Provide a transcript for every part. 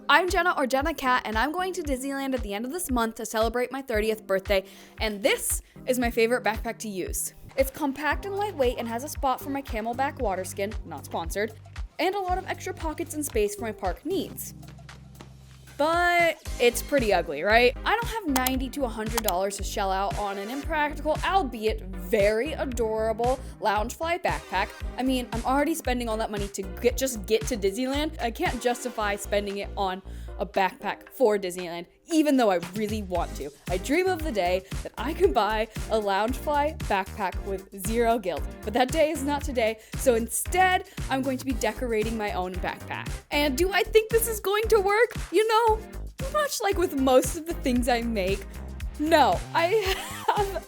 I'm Jenna or Jenna Cat, and I'm going to Disneyland at the end of this month to celebrate my 30th birthday, and this is my favorite backpack to use. It's compact and lightweight and has a spot for my Camelback water skin, not sponsored, and a lot of extra pockets and space for my park needs. But it's pretty ugly, right? I don't have $90 to $100 to shell out on an impractical, albeit very adorable Loungefly backpack. I mean, I'm already spending all that money to just get to Disneyland. I can't justify spending it on a backpack for Disneyland, even though I really want to. I dream of the day that I can buy a Loungefly backpack with zero guilt, but that day is not today, so instead, I'm going to be decorating my own backpack. And do I think this is going to work? You know, much like with most of the things I make, no, I have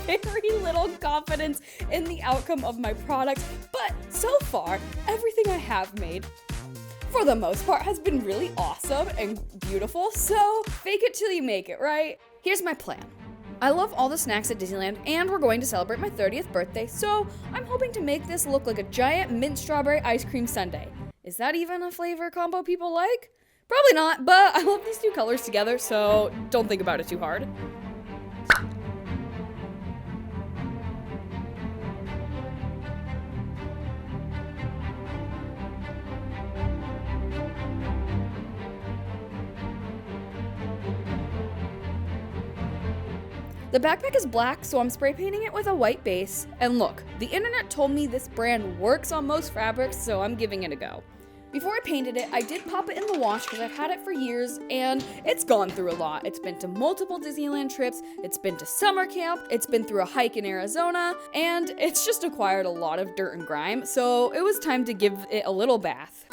very little confidence in the outcome of my product, but so far, everything I have made, for the most part, has been really awesome and beautiful, so fake it till you make it, right? Here's my plan. I love all the snacks at Disneyland, and we're going to celebrate my 30th birthday, so I'm hoping to make this look like a giant mint strawberry ice cream sundae. Is that even a flavor combo people like? Probably not, but I love these two colors together, so don't think about it too hard. The backpack is black, so I'm spray painting it with a white base. And look, the internet told me this brand works on most fabrics, so I'm giving it a go. Before I painted it, I did pop it in the wash because I've had it for years, and it's gone through a lot. It's been to multiple Disneyland trips, it's been to summer camp, it's been through a hike in Arizona, and it's just acquired a lot of dirt and grime, so it was time to give it a little bath.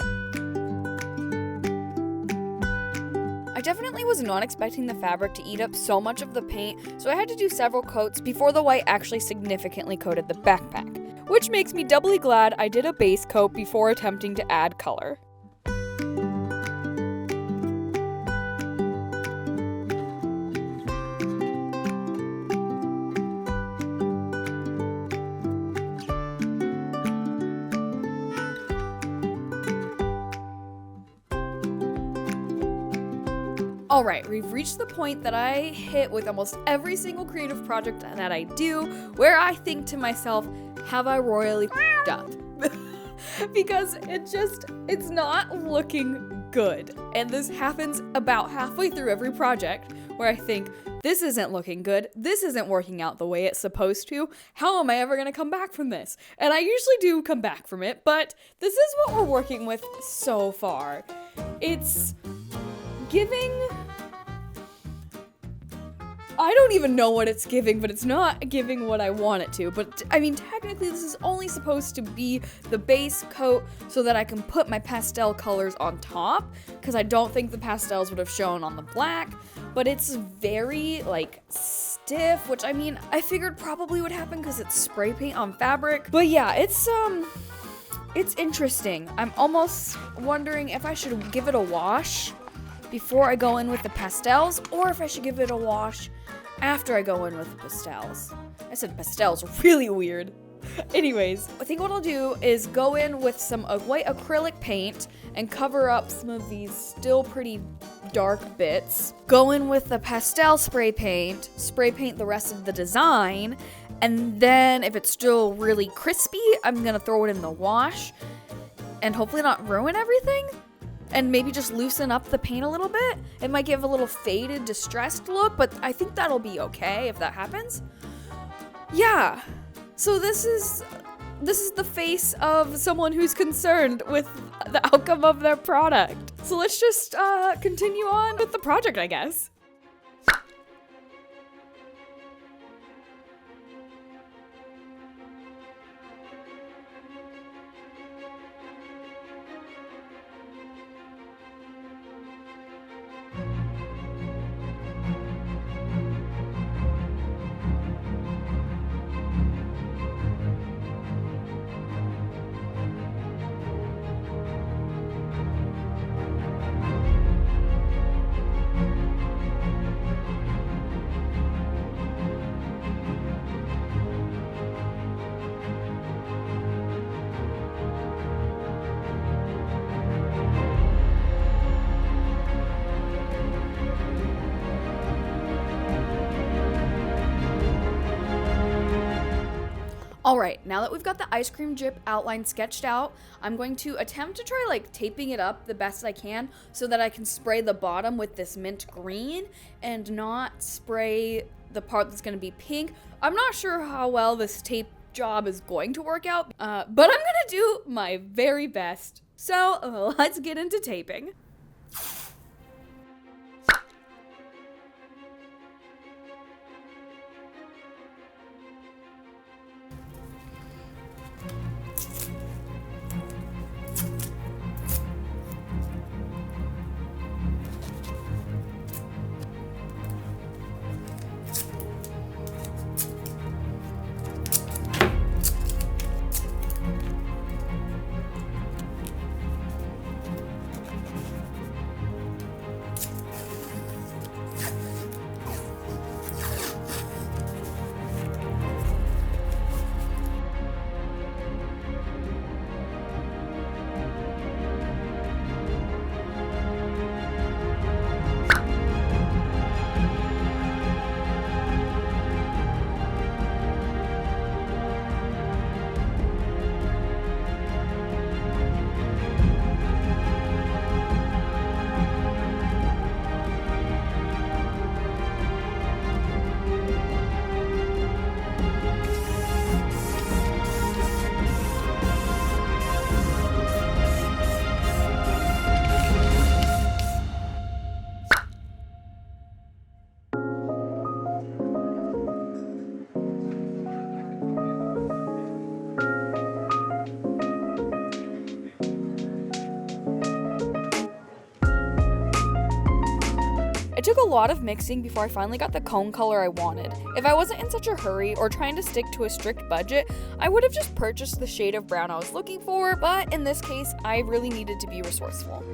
I definitely was not expecting the fabric to eat up so much of the paint, so I had to do several coats before the white actually significantly coated the backpack, which makes me doubly glad I did a base coat before attempting to add color. Alright, we've reached the point that I hit with almost every single creative project that I do, where I think to myself, have I royally f***ed up? Because it's not looking good. And this happens about halfway through every project, where I think, this isn't looking good, this isn't working out the way it's supposed to, how am I ever gonna come back from this? And I usually do come back from it, but this is what we're working with so far. It's giving... I don't even know what it's giving, but it's not giving what I want it to. But, I mean, technically this is only supposed to be the base coat so that I can put my pastel colors on top, because I don't think the pastels would have shown on the black, but it's very, like, stiff, which, I mean, I figured probably would happen because it's spray paint on fabric. But yeah, it's interesting. I'm almost wondering if I should give it a wash before I go in with the pastels, or if I should give it a wash after I go in with the pastels. I said pastels, really weird. Anyways, I think what I'll do is go in with some white acrylic paint and cover up some of these still pretty dark bits. Go in with the pastel spray paint the rest of the design, and then if it's still really crispy, I'm gonna throw it in the wash and hopefully not ruin everything. And maybe just loosen up the paint a little bit. It might give a little faded, distressed look, but I think that'll be okay if that happens. Yeah, so this is the face of someone who's concerned with the outcome of their product. So let's just continue on with the project, I guess. All right, now that we've got the ice cream drip outline sketched out, I'm going to attempt to try like taping it up the best I can so that I can spray the bottom with this mint green and not spray the part that's gonna be pink. I'm not sure how well this tape job is going to work out, but I'm gonna do my very best. So let's get into taping. It took a lot of mixing before I finally got the cone color I wanted. If I wasn't in such a hurry or trying to stick to a strict budget, I would have just purchased the shade of brown I was looking for, but in this case, I really needed to be resourceful.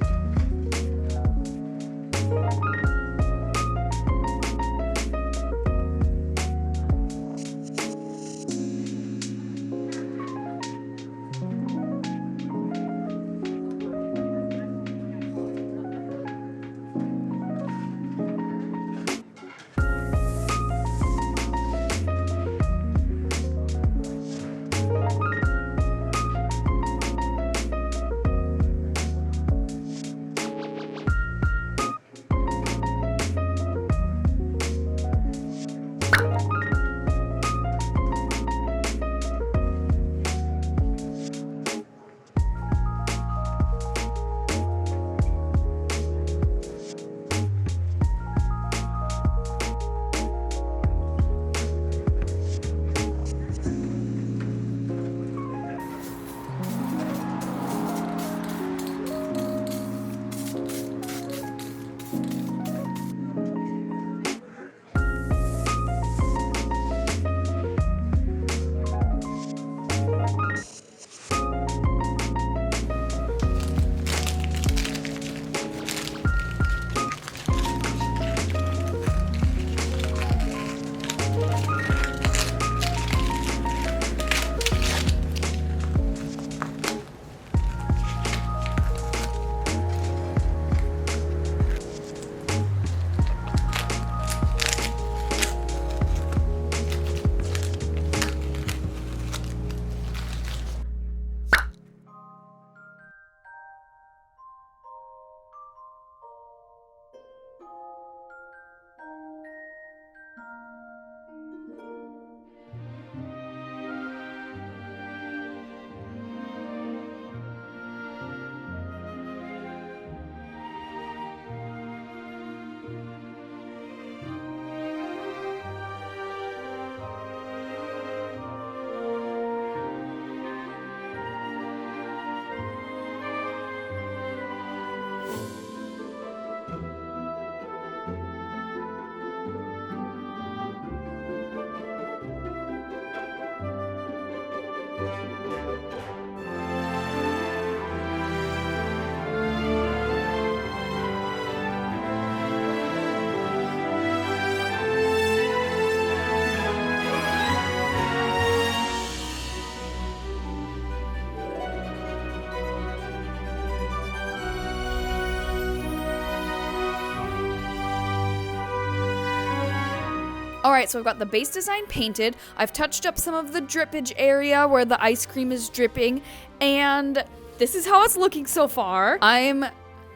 All right, so I've got the base design painted. I've touched up some of the drippage area where the ice cream is dripping, and this is how it's looking so far. I'm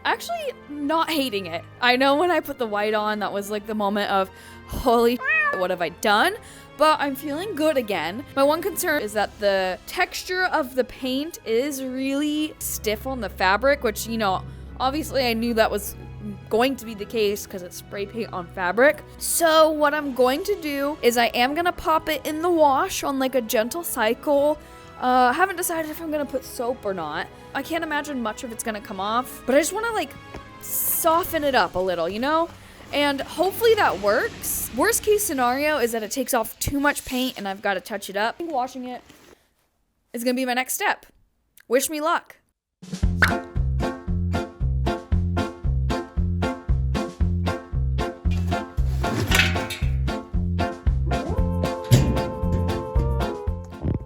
actually not hating it. I know when I put the white on, that was like the moment of, holy what have I done? But I'm feeling good again. My one concern is that the texture of the paint is really stiff on the fabric, which, you know, obviously I knew that was going to be the case because it's spray paint on fabric. So what I'm going to do is I am gonna pop it in the wash on like a gentle cycle. Haven't decided if I'm gonna put soap or not. I can't imagine much of it's gonna come off, but I just wanna like soften it up a little, you know? And hopefully that works. Worst case scenario is that it takes off too much paint and I've gotta touch it up. I think washing it is gonna be my next step. Wish me luck.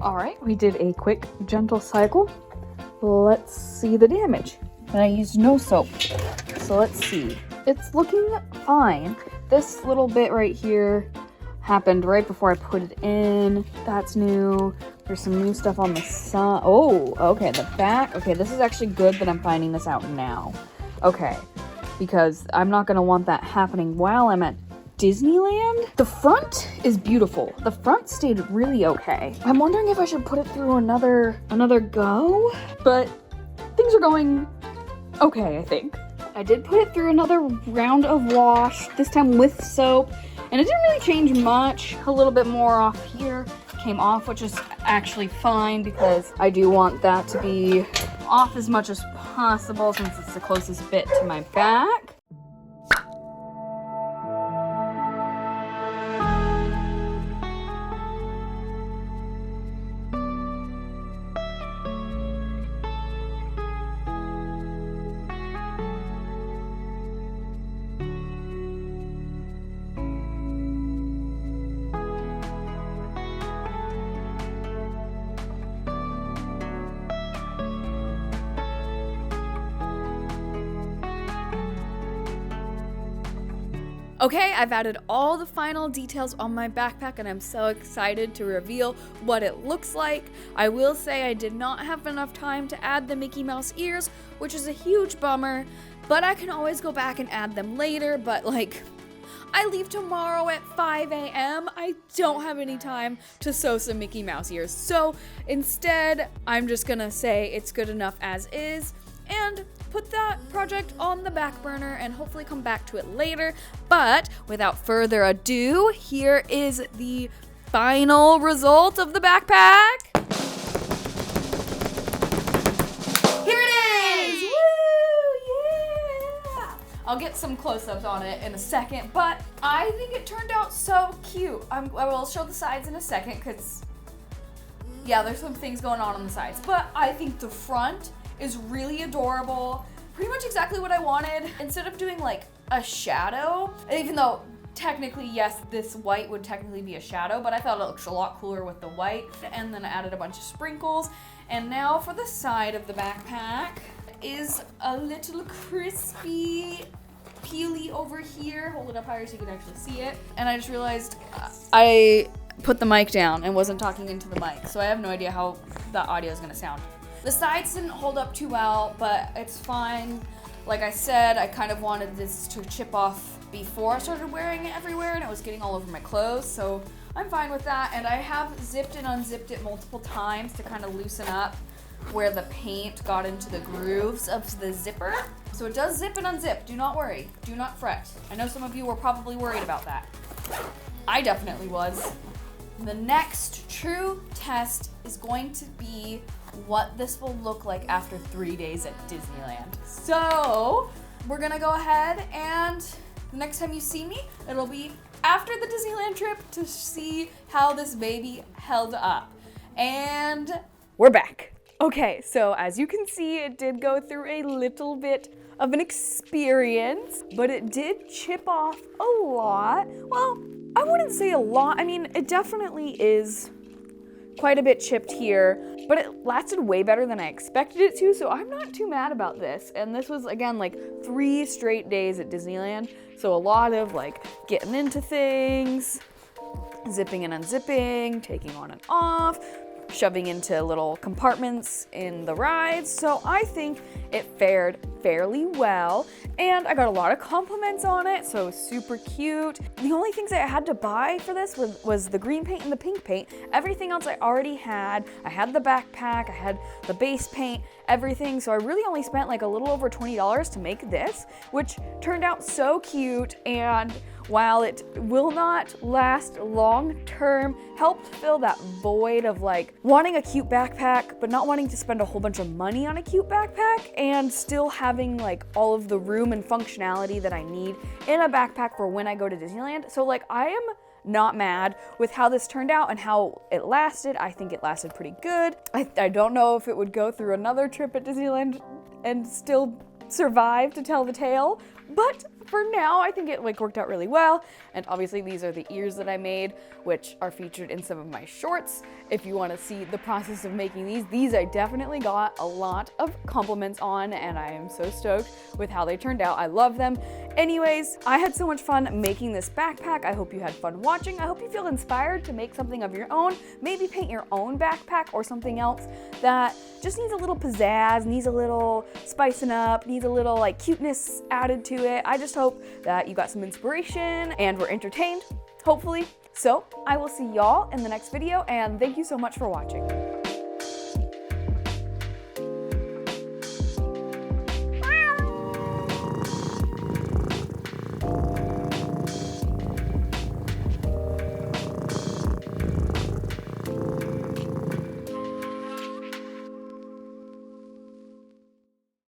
All right, we did a quick, gentle cycle. Let's see the damage. And I used no soap, so let's see. It's looking fine. This little bit right here happened right before I put it in. That's new. There's some new stuff on the side. Oh, okay, the back. Okay, this is actually good that I'm finding this out now. Okay, because I'm not gonna want that happening while I'm at Disneyland. The front is beautiful. The front stayed really okay. I'm wondering if I should put it through another go, but things are going okay, I think. I did put it through another round of wash, this time with soap, and it didn't really change much. A little bit more off here came off, which is actually fine because I do want that to be off as much as possible since it's the closest bit to my back. Okay, I've added all the final details on my backpack and I'm so excited to reveal what it looks like. I will say I did not have enough time to add the Mickey Mouse ears, which is a huge bummer, but I can always go back and add them later. But like, I leave tomorrow at 5 a.m. I don't have any time to sew some Mickey Mouse ears. So instead, I'm just gonna say it's good enough as is and put that project on the back burner and hopefully come back to it later. But without further ado, here is the final result of the backpack. Here it is! Woo! Yeah! I'll get some close-ups on it in a second, but I think it turned out so cute. I will show the sides in a second because, yeah, there's some things going on the sides. But I think the front is really adorable. Pretty much exactly what I wanted. Instead of doing like a shadow, even though technically, yes, this white would technically be a shadow, but I thought it looked a lot cooler with the white. And then I added a bunch of sprinkles. And now for the side of the backpack is a little crispy peely over here. Hold it up higher so you can actually see it. And I just realized I put the mic down and wasn't talking into the mic, so I have no idea how the audio is gonna sound. The sides didn't hold up too well, but it's fine. Like I said, I kind of wanted this to chip off before I started wearing it everywhere and it was getting all over my clothes, so I'm fine with that. And I have zipped and unzipped it multiple times to kind of loosen up where the paint got into the grooves of the zipper. So it does zip and unzip, do not worry, do not fret. I know some of you were probably worried about that. I definitely was. The next true test is going to be what this will look like after 3 days at Disneyland. So we're gonna go ahead and the next time you see me, it'll be after the Disneyland trip to see how this baby held up. And we're back. Okay, so as you can see, it did go through a little bit of an experience, but it did chip off a lot. Well, I wouldn't say a lot. I mean, it definitely is quite a bit chipped here, but it lasted way better than I expected it to, so I'm not too mad about this. And this was, again, like 3 straight days at Disneyland, so a lot of like getting into things, zipping and unzipping, taking on and off, shoving into little compartments in the rides. So I think it fared fairly well, and I got a lot of compliments on it, so it was super cute. The only things that I had to buy for this was the green paint and the pink paint. Everything else I already had. I had the backpack, I had the base paint, everything, so I really only spent like a little over $20 to make this, which turned out so cute, and while it will not last long term, helped fill that void of like wanting a cute backpack, but not wanting to spend a whole bunch of money on a cute backpack, and still having like all of the room and functionality that I need in a backpack for when I go to Disneyland. So like I am not mad with how this turned out and how it lasted. I think it lasted pretty good. I don't know if it would go through another trip at Disneyland and still survive to tell the tale, but for now, I think it like worked out really well. And obviously these are the ears that I made, which are featured in some of my shorts. If you want to see the process of making these I definitely got a lot of compliments on, and I am so stoked with how they turned out. I love them. Anyways, I had so much fun making this backpack. I hope you had fun watching. I hope you feel inspired to make something of your own. Maybe paint your own backpack or something else that just needs a little pizzazz, needs a little spicing up, needs a little like cuteness added to it. I just hope that you got some inspiration and were entertained, hopefully. So I will see y'all in the next video, and thank you so much for watching.